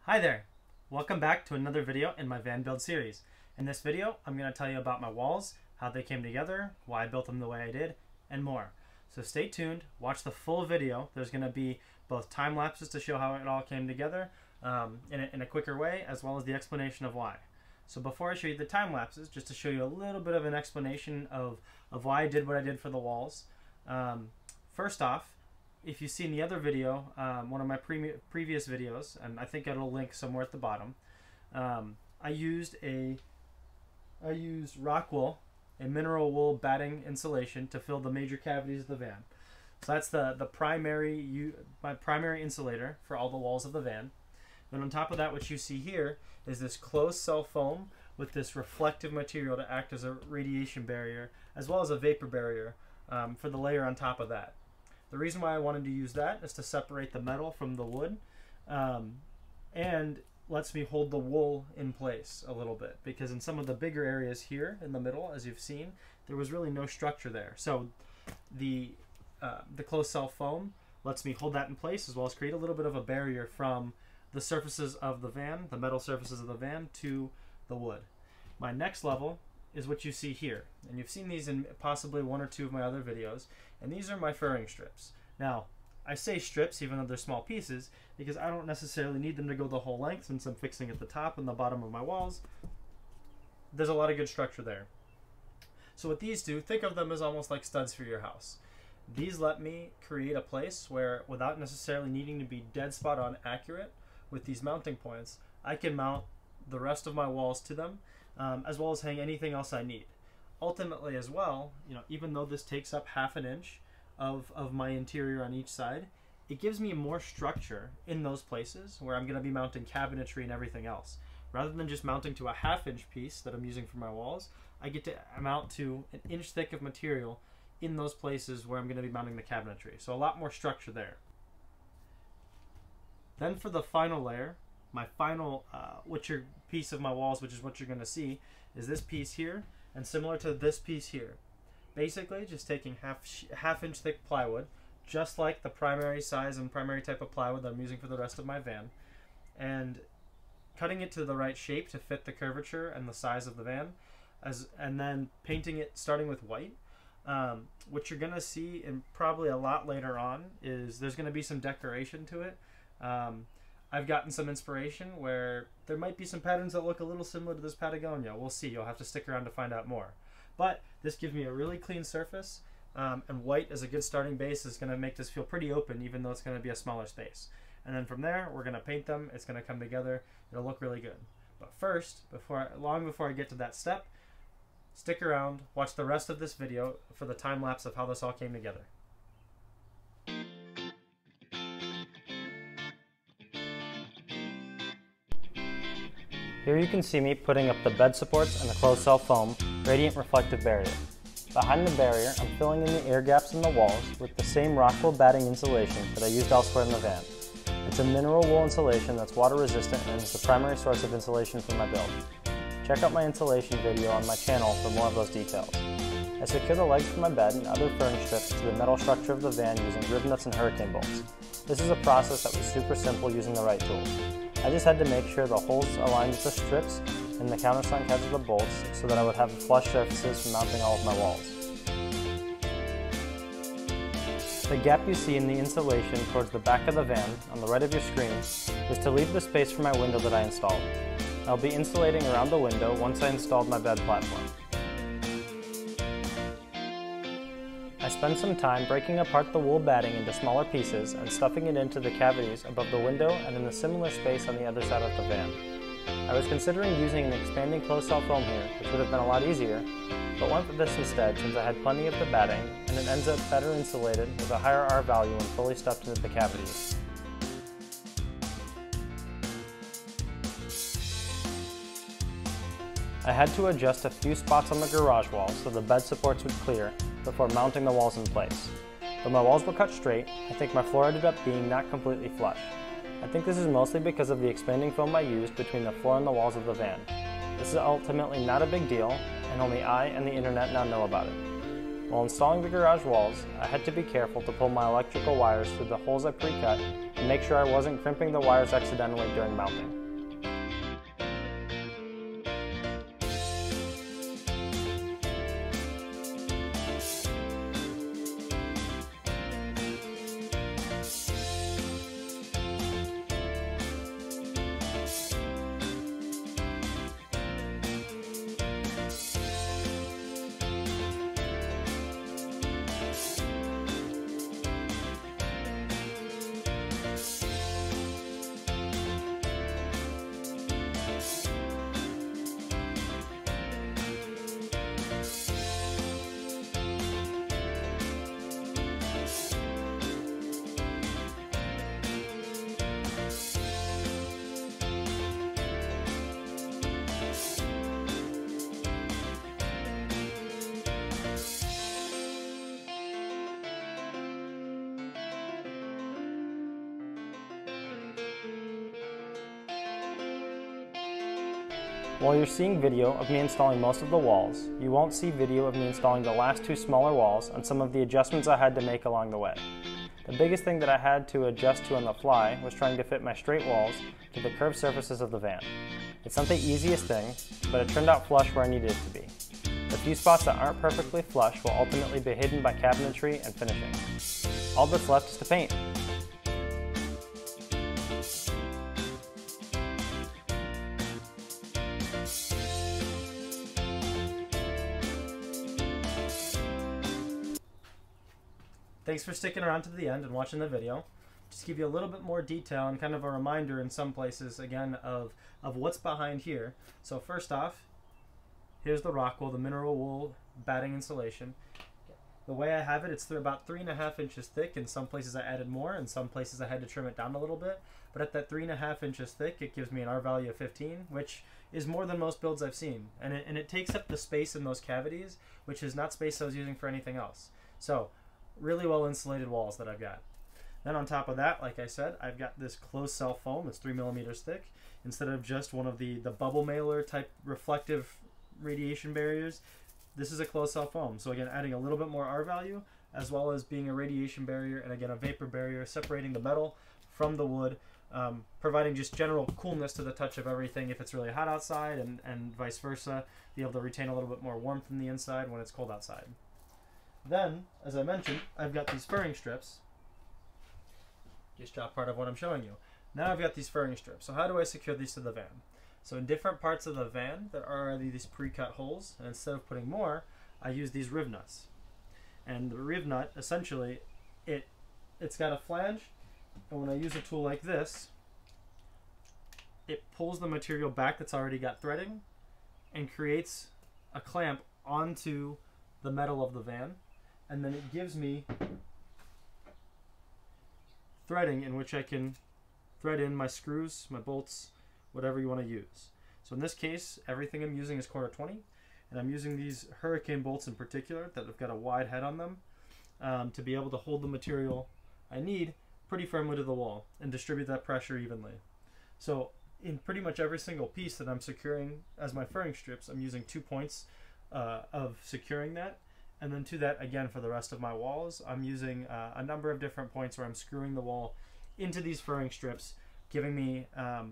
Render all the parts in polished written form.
Hi there! Welcome back to another video in my van build series. In this video, I'm going to tell you about my walls, how they came together, why I built them the way I did, and more. So stay tuned, watch the full video. There's going to be both time lapses to show how it all came together in a quicker way, as well as the explanation of why. So before I show you the time lapses, just to show you a little bit of an explanation of why I did what I did for the walls. First off, if you see in the other video, one of my previous videos, and I think it'll link somewhere at the bottom, I used ROCKWOOL, a mineral wool batting insulation, to fill the major cavities of the van. So that's my primary insulator for all the walls of the van. Then on top of that, what you see here is this closed cell foam with this reflective material to act as a radiation barrier, as well as a vapor barrier for the layer on top of that. The reason why I wanted to use that is to separate the metal from the wood, and lets me hold the wool in place a little bit, because in some of the bigger areas here in the middle, as you've seen, there was really no structure there. So the closed cell foam lets me hold that in place, as well as create a little bit of a barrier from the surfaces of the van, the metal surfaces of the van, to the wood. My next level is what you see here, and you've seen these in possibly one or two of my other videos, and these are my furring strips. Now, I say strips even though they're small pieces because I don't necessarily need them to go the whole length, since I'm fixing at the top and the bottom of my walls. There's a lot of good structure there. So what these do, think of them as almost like studs for your house. These let me create a place where, without necessarily needing to be dead spot on accurate with these mounting points, I can mount the rest of my walls to them, as well as hang anything else I need. Ultimately as well, even though this takes up ½ an inch of my interior on each side, it gives me more structure in those places where I'm going to be mounting cabinetry and everything else. Rather than just mounting to a ½ inch piece that I'm using for my walls, I get to mount to an inch thick of material in those places where I'm going to be mounting the cabinetry. So a lot more structure there. Then for the final layer, my final piece of my walls, which is what you're going to see, is this piece here, and similar to this piece here. Basically just taking half inch thick plywood, just like the primary size and primary type of plywood that I'm using for the rest of my van, and cutting it to the right shape to fit the curvature and the size of the van, and then painting it starting with white. What you're going to see, and probably a lot later on, is there's going to be some decoration to it. I've gotten some inspiration where there might be some patterns that look a little similar to this Patagonia. We'll see. You'll have to stick around to find out more. But this gives me a really clean surface, and white as a good starting base is going to make this feel pretty open, even though it's going to be a smaller space. And then from there, we're going to paint them. It's going to come together. It'll look really good. But first, long before I get to that step, stick around, watch the rest of this video for the time lapse of how this all came together. Here you can see me putting up the bed supports and the closed cell foam radiant reflective barrier. Behind the barrier, I'm filling in the air gaps in the walls with the same ROCKWOOL batting insulation that I used elsewhere in the van. It's a mineral wool insulation that's water resistant and is the primary source of insulation for my build. Check out my insulation video on my channel for more of those details. I secure the legs for my bed and other furring strips to the metal structure of the van using rib nuts and hurricane bolts. This is a process that was super simple using the right tools. I just had to make sure the holes aligned with the strips and the countersunk heads of the bolts so that I would have flush surfaces for mounting all of my walls. The gap you see in the insulation towards the back of the van, on the right of your screen, is to leave the space for my window that I installed. I'll be insulating around the window once I installed my bed platform. I spent some time breaking apart the wool batting into smaller pieces and stuffing it into the cavities above the window and in a similar space on the other side of the van. I was considering using an expanding closed cell foam here, which would have been a lot easier, but went with this instead since I had plenty of the batting and it ends up better insulated with a higher R value when fully stuffed into the cavities. I had to adjust a few spots on the garage wall so the bed supports would clear before mounting the walls in place. Though my walls were cut straight, I think my floor ended up being not completely flush. I think this is mostly because of the expanding foam I used between the floor and the walls of the van. This is ultimately not a big deal, and only I and the internet now know about it. While installing the garage walls, I had to be careful to pull my electrical wires through the holes I pre-cut and make sure I wasn't crimping the wires accidentally during mounting. While you're seeing video of me installing most of the walls, you won't see video of me installing the last two smaller walls and some of the adjustments I had to make along the way. The biggest thing that I had to adjust to on the fly was trying to fit my straight walls to the curved surfaces of the van. It's not the easiest thing, but it turned out flush where I needed it to be. The few spots that aren't perfectly flush will ultimately be hidden by cabinetry and finishing. All that's left is to paint. Thanks for sticking around to the end and watching the video. Just give you a little bit more detail and kind of a reminder in some places, again, of what's behind here. So first off, here's the ROCKWOOL, the mineral wool batting insulation. The way I have it, it's about 3.5 inches thick. In some places I added more, in some places I had to trim it down a little bit. But at that 3.5 inches thick, it gives me an R value of 15, which is more than most builds I've seen. And it takes up the space in those cavities, which is not space I was using for anything else. So really well insulated walls that I've got. Then on top of that, like I said, I've got this closed cell foam that's 3 millimeters thick instead of just one of the bubble mailer type reflective radiation barriers. This is a closed cell foam, so again adding a little bit more R value as well as being a radiation barrier and again a vapor barrier, separating the metal from the wood, providing just general coolness to the touch of everything if it's really hot outside, and vice versa, be able to retain a little bit more warmth from the inside when it's cold outside. Then, as I mentioned, I've got these furring strips. Just drop part of what I'm showing you. Now I've got these furring strips. So how do I secure these to the van? So in different parts of the van, there are already these pre-cut holes, and instead of putting more, I use these riv nuts. And the riv nut, essentially, it's got a flange, and when I use a tool like this, it pulls the material back that's already got threading, and creates a clamp onto the metal of the van. And then it gives me threading in which I can thread in my screws, my bolts, whatever you want to use. So in this case, everything I'm using is 1/4-20, and I'm using these hurricane bolts in particular that have got a wide head on them to be able to hold the material I need pretty firmly to the wall and distribute that pressure evenly. So in pretty much every single piece that I'm securing as my furring strips, I'm using 2 points of securing that. And then to that, again, for the rest of my walls, I'm using a number of different points where I'm screwing the wall into these furring strips, giving me, I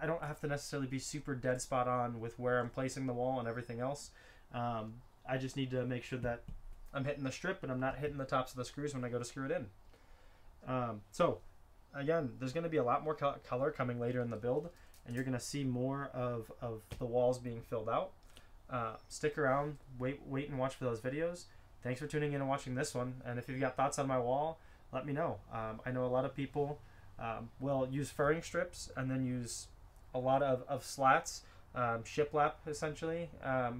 don't have to necessarily be super dead spot on with where I'm placing the wall and everything else. I just need to make sure that I'm hitting the strip and I'm not hitting the tops of the screws when I go to screw it in. So, again, there's going to be a lot more color coming later in the build, and you're going to see more of the walls being filled out. Stick around, wait and watch for those videos. Thanks for tuning in and watching this one, and if you've got thoughts on my wall, let me know. I know a lot of people will use furring strips and then use a lot of slats, shiplap essentially,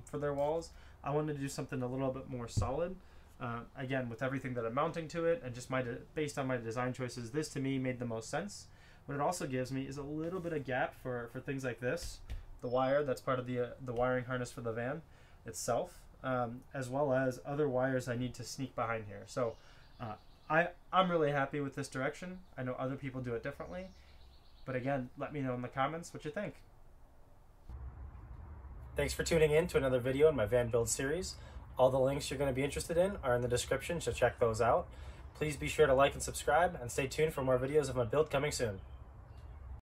for their walls. I wanted to do something a little bit more solid. Again, with everything that I'm mounting to it and just based on my design choices, this to me made the most sense. What it also gives me is a little bit of gap for things like this. The wire that's part of the wiring harness for the van itself, as well as other wires I need to sneak behind here. So I'm really happy with this direction. I know other people do it differently, but again, let me know in the comments what you think. Thanks for tuning in to another video in my van build series. All the links you're going to be interested in are in the description, so check those out. Please be sure to like and subscribe, and stay tuned for more videos of my build coming soon.